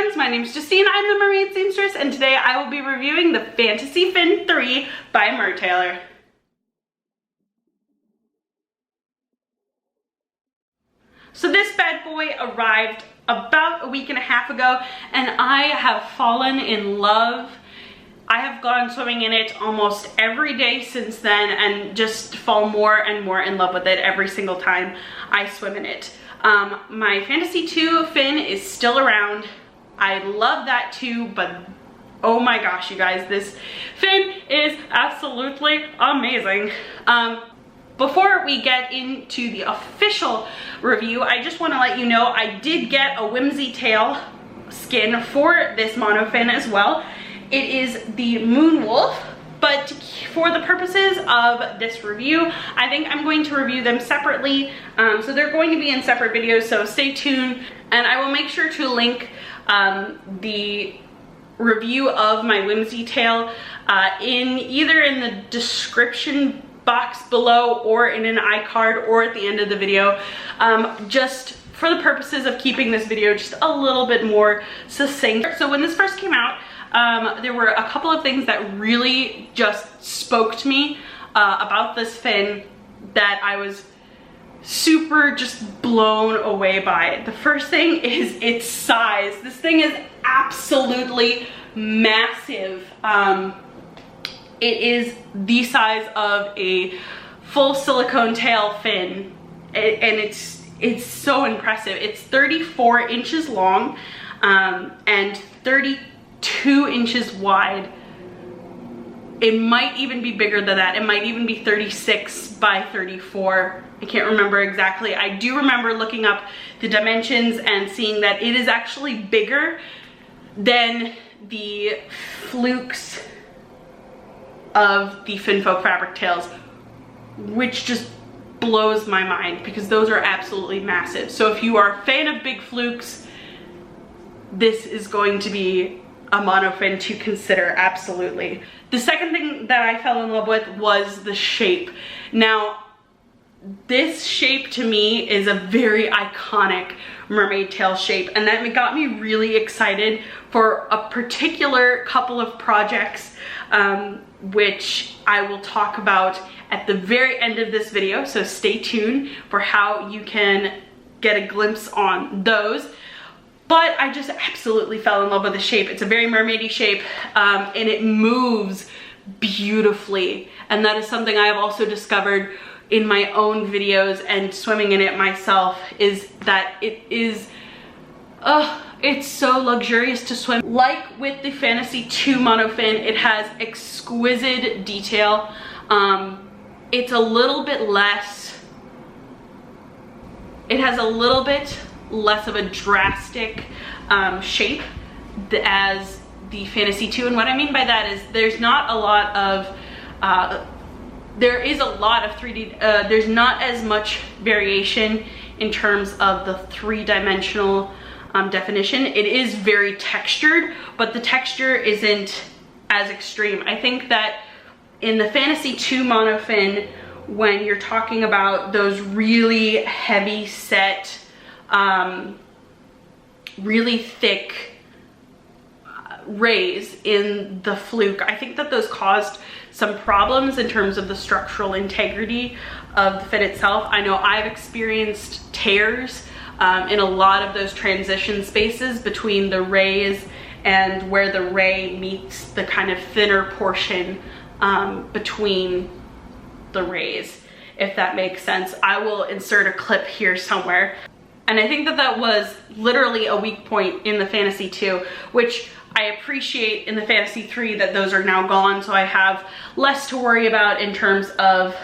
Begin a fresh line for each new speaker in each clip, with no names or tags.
friends, my name is Justine, I'm the Mermaid Seamstress, and today I will be reviewing the Fantasy Fin 3 by Mertailor. So this bad boy arrived about a week and a half ago, and I have fallen in love. I have gone swimming in it almost every day since then and just fall more and more in love with it every single time I swim in it. My Fantasy 2 fin is still around. I love that too, but oh my gosh, you guys, this fin is absolutely amazing. Before we get into the official review, I just want to let you know I did get a Whimsy Tail skin for this monofin as well. It is the Moon Wolf, but for the purposes of this review, I think I'm going to review them separately. So they're going to be in separate videos, so stay tuned. And I will make sure to link the review of my Whimsy Tail either in the description box below or in an iCard or at the end of the video, just for the purposes of keeping this video just a little bit more succinct. So when this first came out, there were a couple of things that really just spoke to me about this fin that I was super just blown away by. The first thing is its size. This thing is absolutely massive. It is the size of a full silicone tail fin, and it's so impressive. It's 34 inches long and 32 inches wide. It might even be bigger than that. It might even be 36 by 34. I can't remember exactly. I do remember looking up the dimensions and seeing that it is actually bigger than the flukes of the Finfolk fabric tails, which just blows my mind because those are absolutely massive. So if you are a fan of big flukes, this is going to be a monofin to consider, absolutely. The second thing that I fell in love with was the shape. Now, this shape to me is a very iconic mermaid tail shape, and that got me really excited for a particular couple of projects, which I will talk about at the very end of this video, so stay tuned for how you can get a glimpse on those. But I just absolutely fell in love with the shape. It's a very mermaidy shape, and it moves beautifully. And that is something I have also discovered in my own videos and swimming in it myself, is that it is, it's so luxurious to swim. Like with the Fantasy 2 monofin, it has exquisite detail. It's a little bit less, it has a little bit less of a drastic shape as the Fantasy 2, and what I mean by that is there's not a lot of there is a lot of 3D, there's not as much variation in terms of the three-dimensional definition. It is very textured, but the texture isn't as extreme. I think that in the Fantasy 2 monofin, when you're talking about those really heavy set, really thick rays in the fluke, I think that those caused some problems in terms of the structural integrity of the fin itself. I know I've experienced tears in a lot of those transition spaces between the rays and where the ray meets the kind of thinner portion between the rays, if that makes sense. I will insert a clip here somewhere. And I think that that was literally a weak point in the Fantasy 2, which I appreciate in the Fantasy 3 that those are now gone, so I have less to worry about in terms of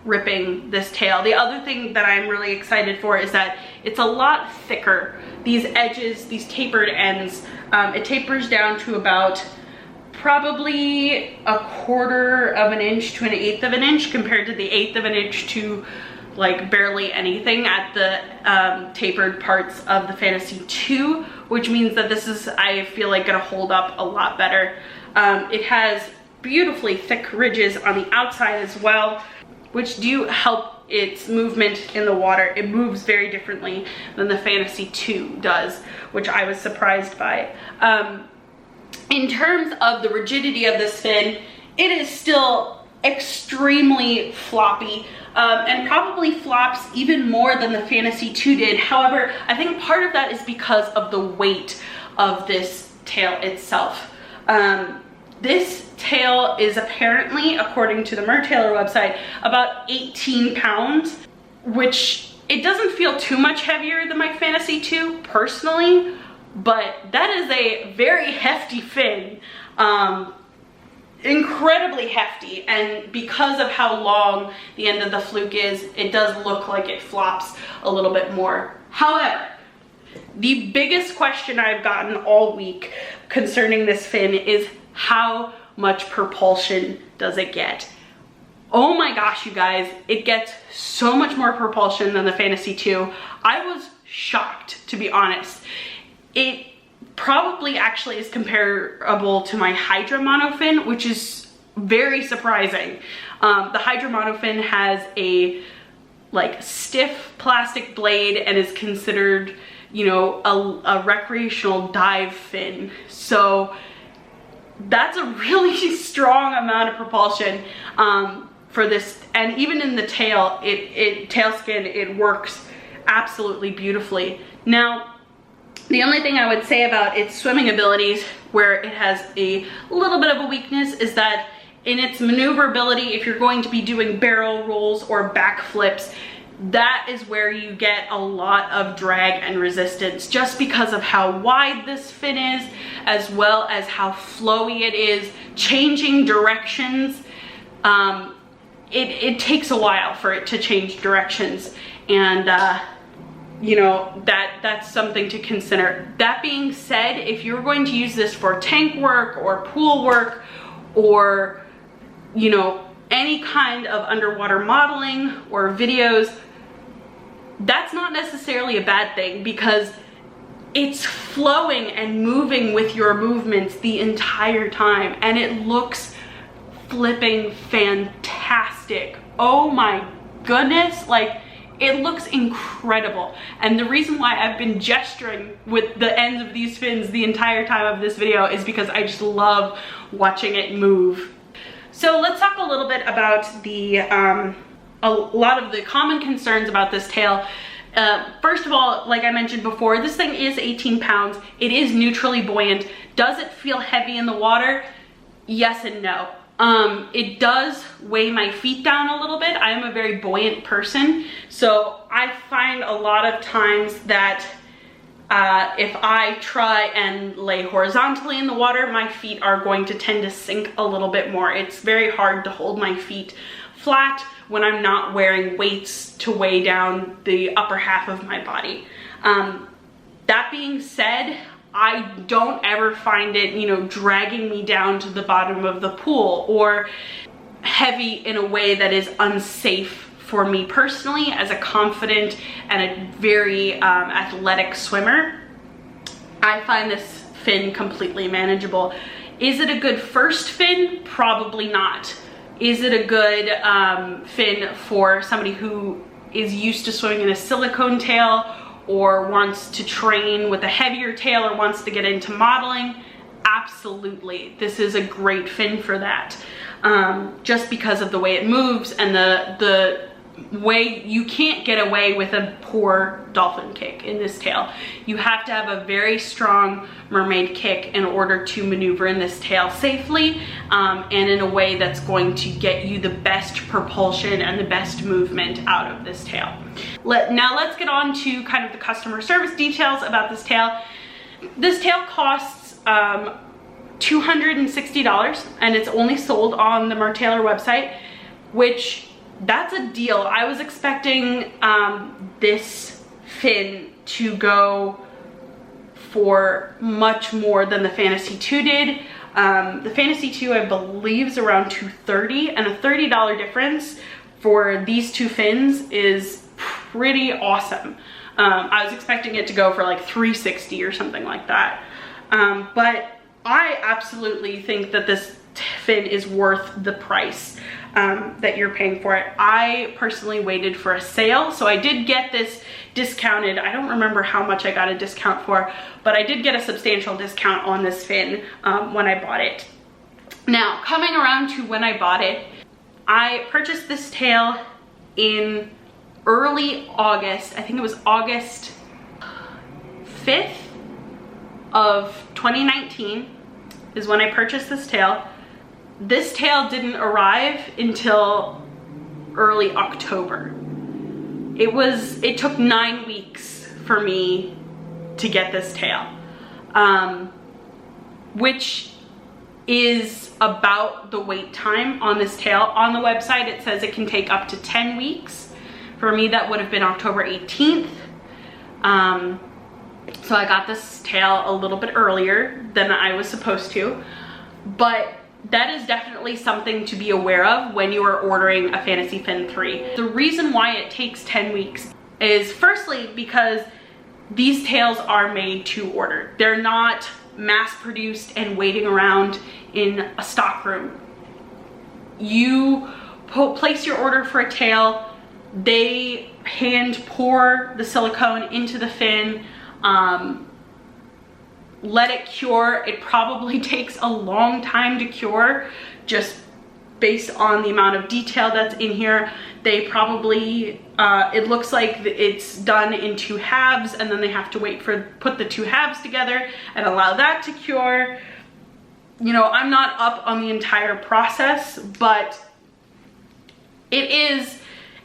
ripping this tail. The other thing that I'm really excited for is that it's a lot thicker. These edges, these tapered ends, it tapers down to about probably 1/4 of an inch to 1/8 of an inch compared to the 1/8 of an inch to like barely anything at the tapered parts of the Fantasy 2, which means that this is, I feel like, gonna hold up a lot better. It has beautifully thick ridges on the outside as well, which do help its movement in the water. It moves very differently than the Fantasy 2 does, which I was surprised by. In terms of the rigidity of this fin, it is still extremely floppy, and probably flops even more than the Fantasy 2 did. However, I think part of that is because of the weight of this tail itself. This tail is apparently, according to the Mertailor website, about 18 pounds, which it doesn't feel too much heavier than my Fantasy 2 personally, but that is a very hefty fin. Incredibly hefty, and because of how long the end of the fluke is, it does look like it flops a little bit more. However, the biggest question I've gotten all week concerning this fin is how much propulsion does it get? Oh my gosh, you guys, it gets so much more propulsion than the Fantasy 2. I was shocked, to be honest. It probably actually is comparable to my Hydra monofin, which is very surprising. The Hydra monofin has a like stiff plastic blade and is considered, you know, a recreational dive fin. So that's a really strong amount of propulsion for this. And even in the tail, tail skin, it works absolutely beautifully. Now, the only thing I would say about its swimming abilities, where it has a little bit of a weakness, is that in its maneuverability, if you're going to be doing barrel rolls or back flips, that is where you get a lot of drag and resistance, just because of how wide this fin is, as well as how flowy it is. Changing directions, it takes a while for it to change directions, and you know, that's something to consider. That being said, if you're going to use this for tank work or pool work, or, you know, any kind of underwater modeling or videos, that's not necessarily a bad thing, because it's flowing and moving with your movements the entire time, and it looks flipping fantastic. Oh my goodness, like, it looks incredible. And the reason why I've been gesturing with the ends of these fins the entire time of this video is because I just love watching it move. So let's talk a little bit about the a lot of the common concerns about this tail. First of all, like I mentioned before, this thing is 18 pounds. It is neutrally buoyant. Does it feel heavy in the water? Yes and no. It does weigh my feet down a little bit. I am a very buoyant person, so I find a lot of times that if I try and lay horizontally in the water, my feet are going to tend to sink a little bit more. It's very hard to hold my feet flat when I'm not wearing weights to weigh down the upper half of my body. That being said, I don't ever find it, you know, dragging me down to the bottom of the pool or heavy in a way that is unsafe for me personally as a confident and a very athletic swimmer. I find this fin completely manageable. Is it a good first fin? Probably not. Is it a good fin for somebody who is used to swimming in a silicone tail, or wants to train with a heavier tail, or wants to get into modeling? Absolutely. This is a great fin for that. Just because of the way it moves and the way you can't get away with a poor dolphin kick in this tail. You have to have a very strong mermaid kick in order to maneuver in this tail safely, and in a way that's going to get you the best propulsion and the best movement out of this tail. Now let's get on to kind of the customer service details about this tail. This tail costs $260, and it's only sold on the Mertailor website, which that's a deal. I was expecting this fin to go for much more than the Fantasy 2 did. The Fantasy 2, I believe, is around $230, and a $30 difference for these two fins is pretty awesome. I was expecting it to go for like $360 or something like that. But I absolutely think that this fin is worth the price. that you're paying for it. I personally waited for a sale, so I did get this discounted. I don't remember how much I got a discount for, but I did get a substantial discount on this fin when I bought it. Now, coming around to when I bought it, I purchased this tail in early August. I think it was August 5th of 2019 is when I purchased this tail. This tail didn't arrive until early October. It took 9 weeks for me to get this tail, which is about the wait time on this tail. On the website, it says it can take up to 10 weeks. For me, that would have been October 18th. So I got this tail a little bit earlier than I was supposed to, but that is definitely something to be aware of when you are ordering a Fantasy Fin 3. The reason why it takes 10 weeks is firstly because these tails are made to order. They're not mass produced and waiting around in a stock room. You place your order for a tail, they hand pour the silicone into the fin, let it cure. It probably takes a long time to cure just based on the amount of detail that's in here. They probably, it looks like it's done in 2 halves, and then they have to put the 2 halves together and allow that to cure. You know, I'm not up on the entire process, but it is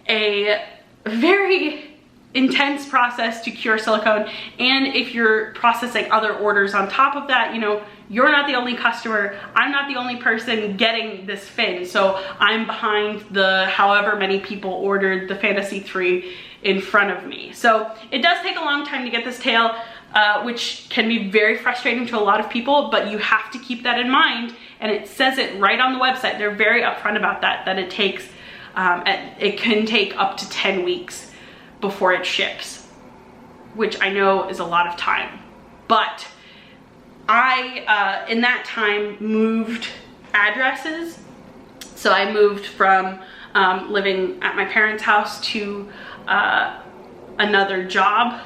a very intense process to cure silicone. And if you're processing other orders on top of that, you know, you're not the only customer. I'm not the only person getting this fin. So I'm behind the however many people ordered the Fantasy 3 in front of me. So it does take a long time to get this tail, which can be very frustrating to a lot of people, but you have to keep that in mind. And it says it right on the website. They're very upfront about that it takes, it can take up to 10 weeks before it ships, which I know is a lot of time. But I, in that time, moved addresses. So I moved from living at my parents' house to another job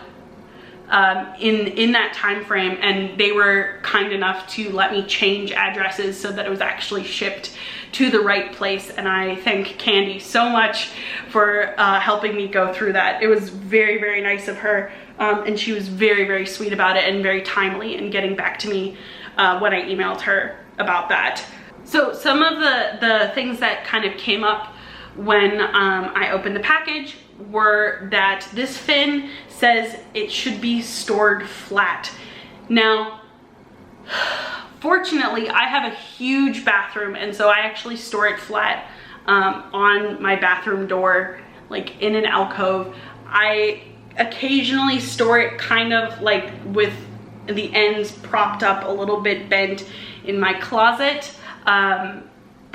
in that time frame, and they were kind enough to let me change addresses so that it was actually shipped to the right place. And I thank Candy so much for helping me go through that. It was very, very nice of her, and she was very, very sweet about it and very timely in getting back to me when I emailed her about that. So some of the things that kind of came up when I opened the package were that this fin says it should be stored flat. Now, fortunately, I have a huge bathroom, and so I actually store it flat on my bathroom door, like in an alcove. I occasionally store it kind of like with the ends propped up a little bit bent in my closet.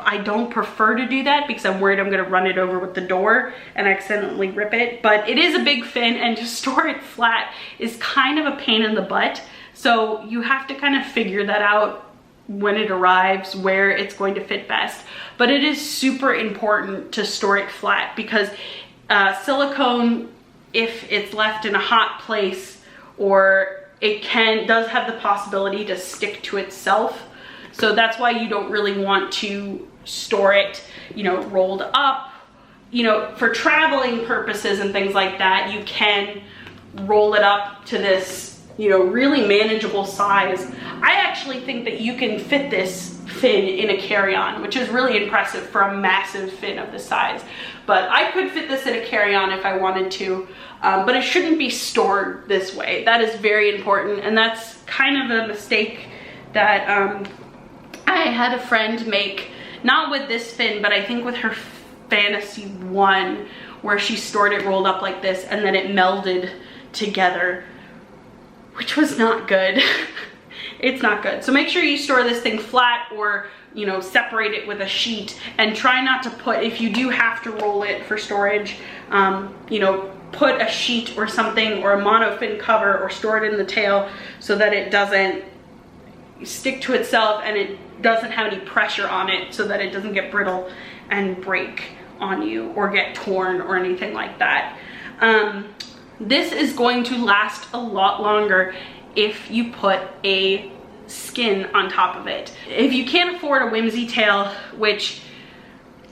I don't prefer to do that because I'm worried I'm gonna run it over with the door and accidentally rip it, but it is a big fin, and to store it flat is kind of a pain in the butt. So you have to kind of figure that out when it arrives, where it's going to fit best. But it is super important to store it flat because silicone, if it's left in a hot place, or it does have the possibility to stick to itself. So that's why you don't really want to store it, you know, rolled up. You know, for traveling purposes and things like that, you can roll it up to this, you know, really manageable size. I actually think that you can fit this fin in a carry-on, which is really impressive for a massive fin of this size. But I could fit this in a carry-on if I wanted to, but it shouldn't be stored this way. That is very important, and that's kind of a mistake that I had a friend make, not with this fin, but I think with her Fantasy 1, where she stored it rolled up like this and then it melded together, which was not good. It's not good. So make sure you store this thing flat, or, you know, separate it with a sheet, and try not to put, if you do have to roll it for storage, you know, put a sheet or something, or a monofin cover, or store it in the tail so that it doesn't stick to itself and it doesn't have any pressure on it, so that it doesn't get brittle and break on you or get torn or anything like that. This is going to last a lot longer if you put a skin on top of it. If you can't afford a Whimsy Tail, which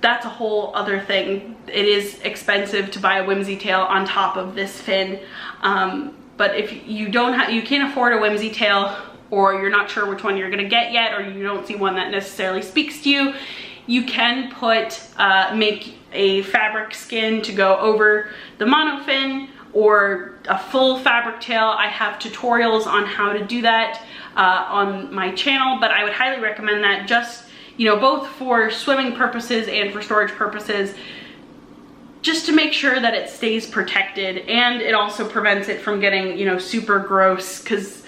that's a whole other thing, it is expensive to buy a Whimsy Tail on top of this fin. But if you can't afford a Whimsy Tail, or you're not sure which one you're gonna get yet, or you don't see one that necessarily speaks to you, you can put, make a fabric skin to go over the monofin, or a full fabric tail. I have tutorials on how to do that on my channel, but I would highly recommend that, just, you know, both for swimming purposes and for storage purposes, just to make sure that it stays protected, and it also prevents it from getting, you know, super gross, because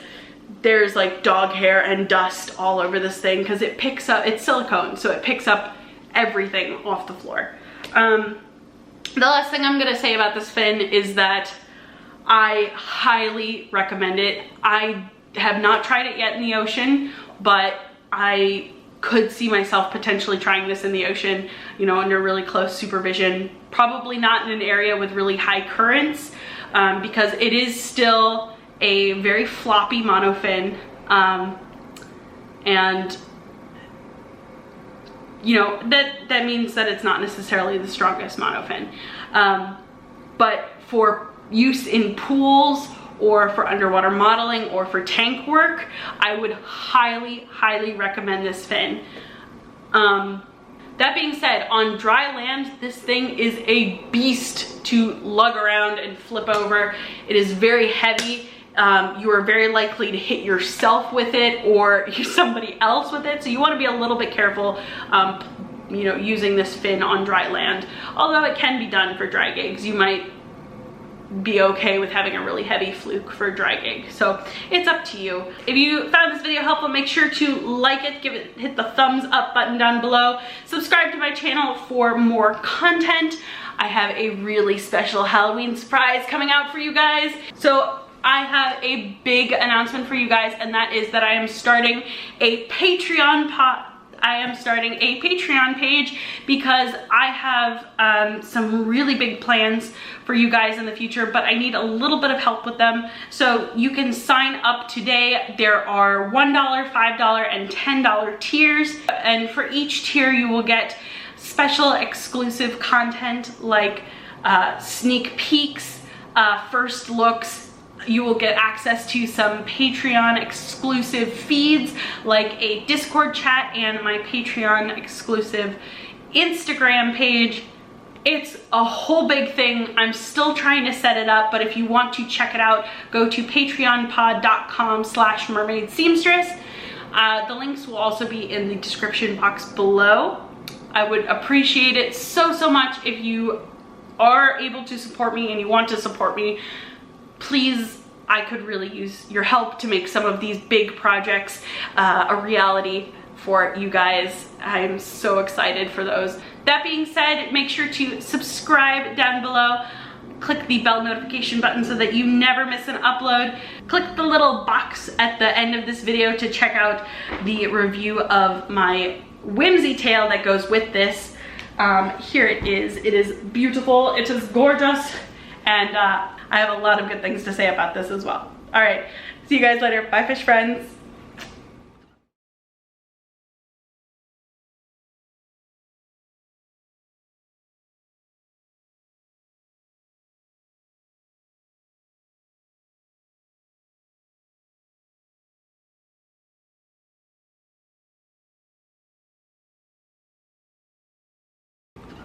there's like dog hair and dust all over this thing, because it picks up, it's silicone, so it picks up everything off the floor. The last thing I'm gonna say about this fin is that I highly recommend it. I have not tried it yet in the ocean, but I could see myself potentially trying this in the ocean, you know, under really close supervision. Probably not in an area with really high currents, because it is still a very floppy monofin, and you know, that means that it's not necessarily the strongest monofin. But for use in pools, or for underwater modeling, or for tank work, I would highly, highly recommend this fin. That being said, on dry land, this thing is a beast to lug around and flip over. It is very heavy. You are very likely to hit yourself with it, or somebody else with it, so you want to be a little bit careful, you know, using this fin on dry land. Although it can be done for dry gigs, you might be okay with having a really heavy fluke for a dry gig, so it's up to you. If you found this video helpful, make sure to like it, hit the thumbs up button down below, subscribe to my channel for more content. I have a really special Halloween surprise coming out for you guys. So I have a big announcement for you guys, and that is that I am starting a Patreon page, because I have some really big plans for you guys in the future, but I need a little bit of help with them. So you can sign up today. There are $1, $5, and $10 tiers, and for each tier you will get special exclusive content like sneak peeks, first looks. You will get access to some Patreon exclusive feeds like a Discord chat and my Patreon exclusive Instagram page. It's a whole big thing. I'm still trying to set it up, but if you want to check it out, go to patreonpod.com/mermaidseamstress. The links will also be in the description box below. I would appreciate it so much if you are able to support me and you want to support me. Please, I could really use your help to make some of these big projects a reality for you guys. I'm so excited for those. That being said, make sure to subscribe down below. Click the bell notification button so that you never miss an upload. Click the little box at the end of this video to check out the review of my Whimsy Tail that goes with this. Here it is. It is beautiful. It is gorgeous. And I have a lot of good things to say about this as well. All right, see you guys later. Bye, fish friends.